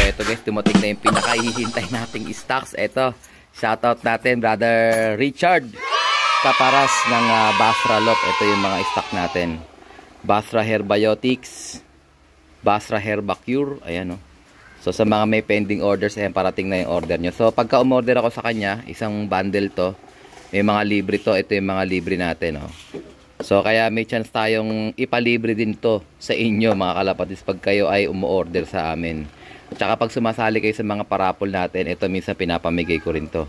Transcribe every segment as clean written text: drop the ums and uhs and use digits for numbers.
eto guys, dumating na yung pinakahihintay nating stocks. Eto, shoutout natin Brother Richard Caparas ng Basra Loop. Ito yung mga stock natin. Basra Herbiotics, Basra Herbacure, ayan o. So sa mga may pending orders, ayan, parating na yung order nyo. So pagka umorder ako sa kanya, isang bundle to, may mga libre to. Ito yung mga libre natin o. So kaya may chance tayong ipalibre din to sa inyo mga kalapatis pag kayo ay umu-order sa amin. At saka pag sumasali kayo sa mga parapol natin, ito minsan pinapamigay ko rin to.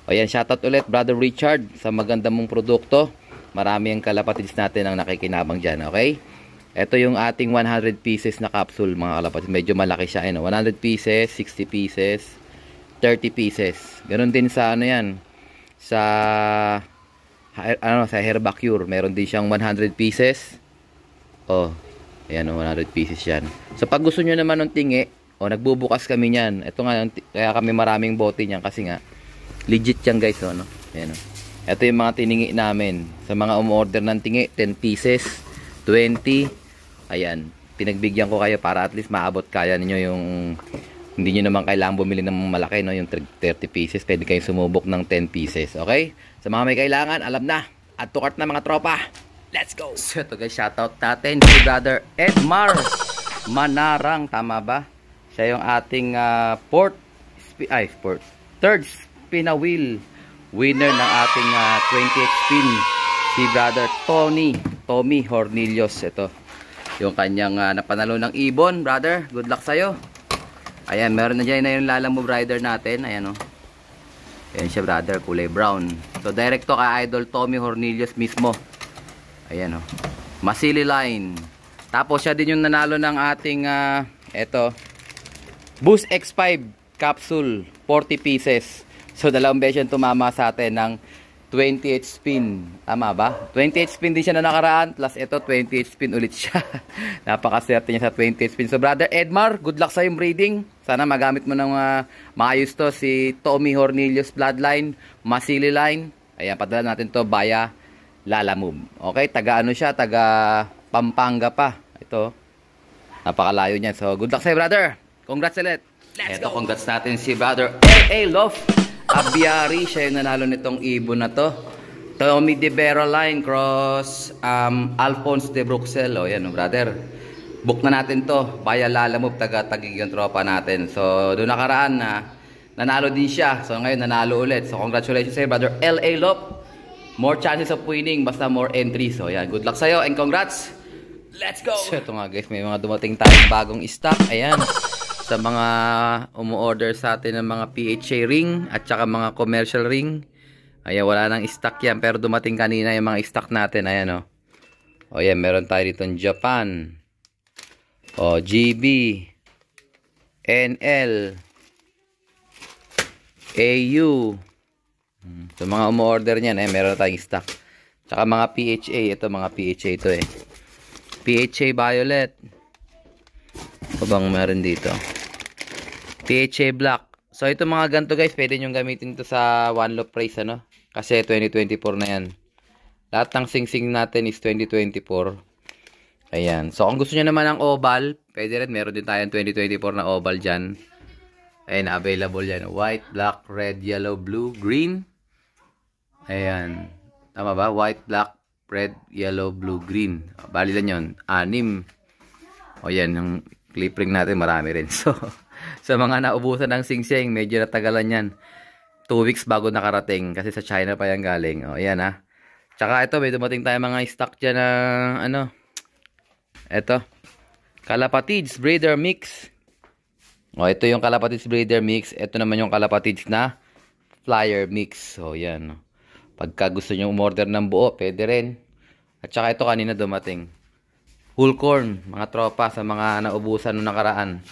O yan, shoutout ulit Brother Richard sa maganda mong produkto. Marami ang kalapatis natin ang nakikinabang dyan, okay? Ito yung ating 100 pieces na capsule mga kalapatis. Medyo malaki siya, 100 pieces, 60 pieces, 30 pieces. Ganon din sa ano yan, sa Herbacure, meron din siyang 100 pieces. Oh, ayan, 100 pieces yan. So pag gusto nyo naman ng tingi, nagbubukas kami niyan. Ito nga, kaya kami maraming bote niyan kasi nga legit yan guys, no? Ayan, ito yung mga tiningi namin. Sa mga umorder ng tingi, 10 pieces, 20. Ayan, pinagbigyan ko kayo para at least maabot kaya ninyo yung, hindi nyo naman kailangan bumili ng malaki, no? Yung 30 pieces, pwede kayong sumubok ng 10 pieces, okay? Sa mga may kailangan, alam na. At to cart na mga tropa. Let's go! So ito guys, shoutout natin si Brother Edmar Manarang, tama ba? Siya yung ating third spin-a-wheel winner ng ating 28 spin. Si Brother Tommy Hornillos. Ito, yung kanyang napanalo ng ibon, brother. Good luck sa'yo. Ayan, meron na dyan na yung Lalamove rider natin. Ayan o. Ayan siya brother, kulay brown. So direct to kay Idol Tommy Hornillos mismo. Ayan o. Masili line. Tapos siya din yung nanalo ng ating eto, Boost X5 capsule, 40 pieces. So dalawang beses yung tumama sa atin ng 28 spin. Tama ba? 28 spin din siya na nakaraan. Plus ito, 28 spin ulit siya. Napakaswerte niya sa 28 spin. So brother Edmar, good luck sa yung breeding. Sana magamit mo ng maayos to. Si Tommy Hornillos bloodline, Masili line. Ayan, padala natin to via Lalamove. Okay, taga ano siya? Taga Pampanga pa. Ito. Napakalayo niyan. So good luck sa'yo brother. Congrats ulit. Ito, congrats natin si brother L.A. Love Abiari. Siya yung nanalo nitong ibon na to. Tommy De Vera line cross Alphonse De Bruxelles. O yan, brother. Book na natin to via Lalamove, taga-tagig yung tropa natin. So doon nakaraan na nanalo din siya. So ngayon nanalo ulit. So congratulations sa'yo brother L.A. Love. More chances of winning, basta more entries. So yan, good luck sa'yo and congrats. Let's go! So ito nga guys, may mga dumating tayong bagong stock. Ayan, sa mga umu-order sa atin ng mga PHA ring at saka mga commercial ring. Ayan, wala nang stock yan, pero dumating kanina yung mga stock natin. Ayan o. O yan, meron tayo dito ng Japan. O, GB, NL, AU. So mga umu-order niyan, meron tayong stock. Tsaka mga PHA, ito mga PHA ito PHA Violet. O bang meron dito? PHA Black. So ito mga ganito guys, pwede nyo gamitin ito sa one loop race, ano? Kasi 2024 na yan. Lahat ng sing-sing natin is 2024. Ayan. So kung gusto nyo naman ng oval, pwede rin. Meron din tayong 2024 na oval dyan. Ayan, available yan. White, black, red, yellow, blue, green. Ayan. Tama ba? White, black, red, yellow, blue, green. Bali lang yun. 6. O yan, yung clip ring natin marami rin. So, sa mga naubusan ng sing-sing, medyo natagalan yan. 2 weeks bago nakarating. Kasi sa China pa yan galing. O yan ha. Tsaka ito, may dumating tayo mga stock dyan na ano. Ito. Kalapatids Breeder Mix. O ito yung Kalapatids Breeder Mix. Ito naman yung Kalapatids na Flyer Mix. O yan. Pagka gusto nyo umorder ng buo, pwede rin. At saka ito kanina dumating. Whole corn, mga tropa sa mga naubusan nung nakaraan.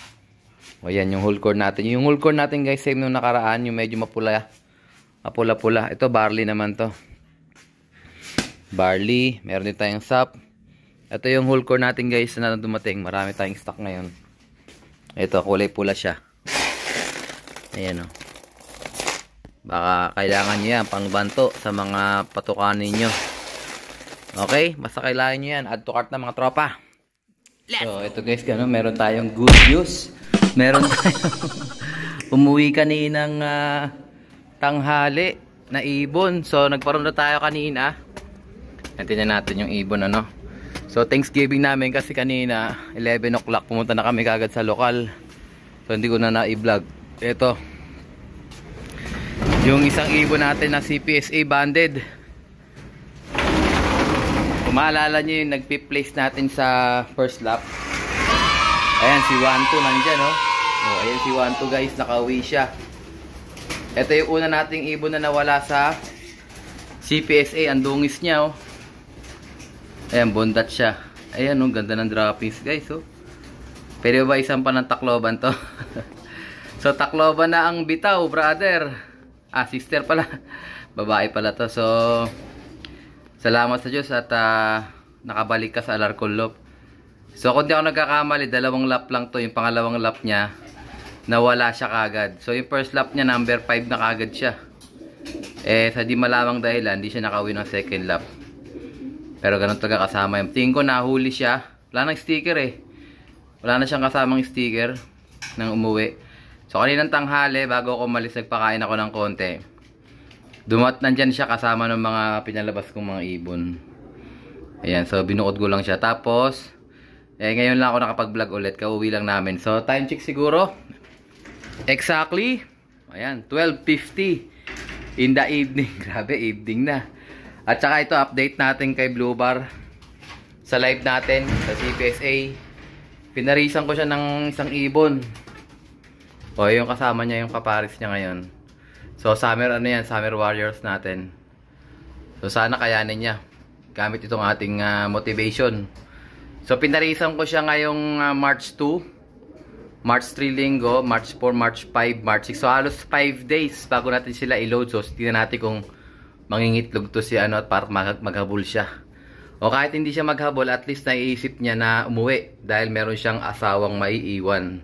O yan, yung whole corn natin. Yung whole corn natin guys, same nung nakaraan. Yung medyo mapula. Mapula-pula. Ito, barley naman to. Barley. Meron din tayong sap. Ito yung whole corn natin guys na dumating. Marami tayong stock ngayon. Ito, kulay pula siya. Ayan o. Baka kailangan nyo yan pangbanto sa mga patukan ninyo. Okay? Basta kailangan nyo yan. Add to cart na mga tropa. So, ito guys, meron tayong good news Meron tayo umuwi kaninang tanghali na ibon. So nagparoon na tayo kanina. Tingnan natin yung ibon ano. So Thanksgiving namin kasi kanina 11 o'clock pumunta na kami kagad sa lokal. So hindi ko na na-i-vlog. Ito yung isang ibon natin na CPSA banded. Kung maalala nyo yung nagpi-place natin sa first lap. Ayan si 1-2 nandyan oh. Oh, ayan si 1-2 guys, nakauwi siya. Ito yung una nating ibon na nawala sa CPSA. Ang dungis niya oh. Ayan, bondat siya. Ayan oh, ganda ng droppings guys oh. Pero ba isang pa ng Tacloban to? So Tacloban na ang bitaw brother. Ah, sister pala. Babae pala to. So salamat sa Diyos at nakabalik ka sa Alarcolop. So kung di ako nagkakamali, 2 lap lang to. Yung pangalawang lap niya nawala siya kagad. So yung first lap niya number 5 na kagad siya. Sa di malamang dahilan hindi siya nakawin ng second lap. Pero ganun talaga kasama yung tingin ko nahuli siya. Wala nang sticker wala na siyang kasamang sticker nang umuwi. So kaninang tanghali bago ako umalis nagpakain ako ng konti. Nandyan siya kasama ng mga pinalabas kong mga ibon. Ayan, so binuod ko lang siya. Tapos ngayon lang ako nakapag-vlog ulit. Kauwi lang namin. So time check siguro exactly ayan 12:50 in the evening. Grabe, evening na. At saka ito update natin kay Blue Bar sa live natin sa CPSA. Pinarisan ko siya ng isang ibon. O yung kasama niya, yung kaparis niya ngayon. So summer ano yan, Summer Warriors natin. So sana kayanin niya gamit itong ating motivation. So pinarisan ko siya ngayong March 2, March 3 linggo, March 4, March 5, March 6. So halos 5 days bago natin sila i-load. So tingnan natin kung mangingitlog to si ano at para maghabol siya. O kahit hindi siya maghabol, at least naiisip niya na umuwi dahil meron siyang asawang maiiwan.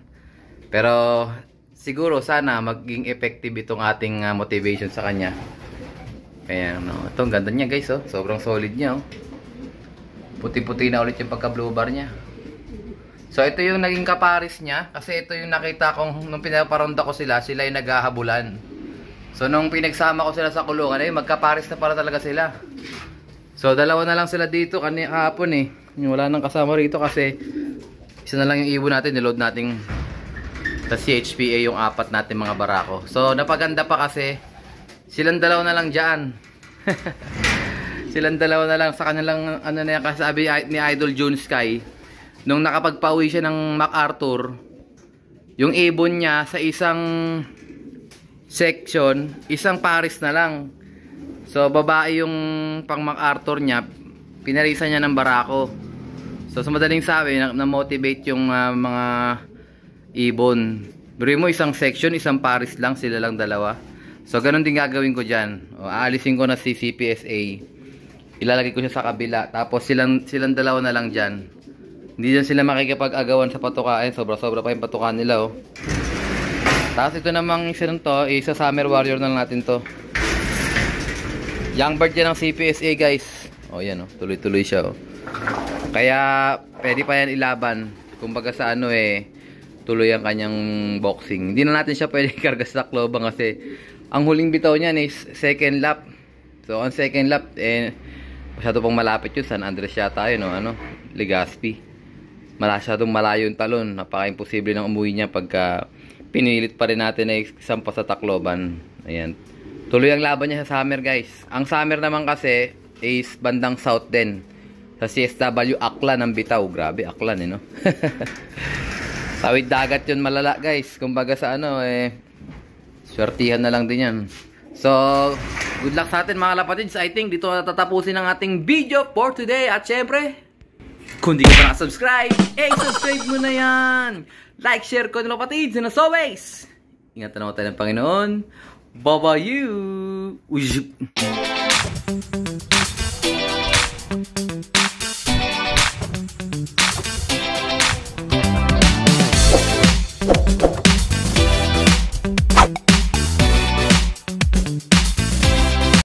Pero siguro sana maging effective itong ating motivation sa kanya. Kaya no, ito ang ganda niya guys oh. Sobrang solid niya oh. Puti-puti na ulit yung pagka-blue bar niya. So ito yung naging kaparis niya kasi ito yung nakita kong nung pinaparonda ko sila yung naghahabulan. So nung pinagsama ko sila sa kulungan magkaparis na para talaga sila. So dalawa na lang sila dito kahapon wala nang kasama rito kasi isa na lang yung ibon natin, niload natin sa CHPA yung 4 natin mga barako. So napaganda pa kasi silang dalawa na lang dyan. Silang dalawa na lang sa kanilang ano na yan, kasabi ni Idol June Sky nung nakapagpauwi siya ng MacArthur, yung ibon niya sa isang section, isang paris na lang. So babae yung pang MacArthur niya, pinarisan niya ng barako. So sa madaling sabi, na-motivate yung mga ibon. Biro mo isang section, isang paris lang, sila lang dalawa. So ganun din gagawin ko dyan. Aalisin ko na si CPSA. Ilalagay ko siya sa kabila. Tapos silang dalawa na lang dyan. Hindi dyan sila makikipag-agawan sa patukain. Sobra-sobra pa yung patukaan nila oh. Tapos ito namang isa nun to, isa Summer Warrior na lang natin to. Young bird yan ng CPSA guys. Oh yan oh, tuloy-tuloy siya oh. Kaya pwede pa yan ilaban. Kumbaga sa ano tuloy ang kanyang boxing. Hindi na natin siya pwede ikarga sa Tacloban kasi ang huling bitaw niyan is second lap. So on second lap masyado pang malapit yun. San Andres yata yun ano, Legazpi. Masyadong malayo yung talon. Napaka-imposible ng umuwi niya pagka pinilit pa rin natin na isampa sa Tacloban. Ayan. Tuloy ang laban niya sa summer guys. Ang summer naman kasi is bandang south din. Sa CSW Aklan ng bitaw. Grabe Aklan no. Tawid dagat yun malala guys. Kumbaga sa ano swertihan na lang din yan. So, good luck sa atin mga lapatids. I think dito natatapusin ang ating video for today. At syempre, kung di ka pa nakasubscribe, subscribe mo na yan. Like, share ko na lapatids. And as always, ingatan naman tayo ng Panginoon. Bye-bye you.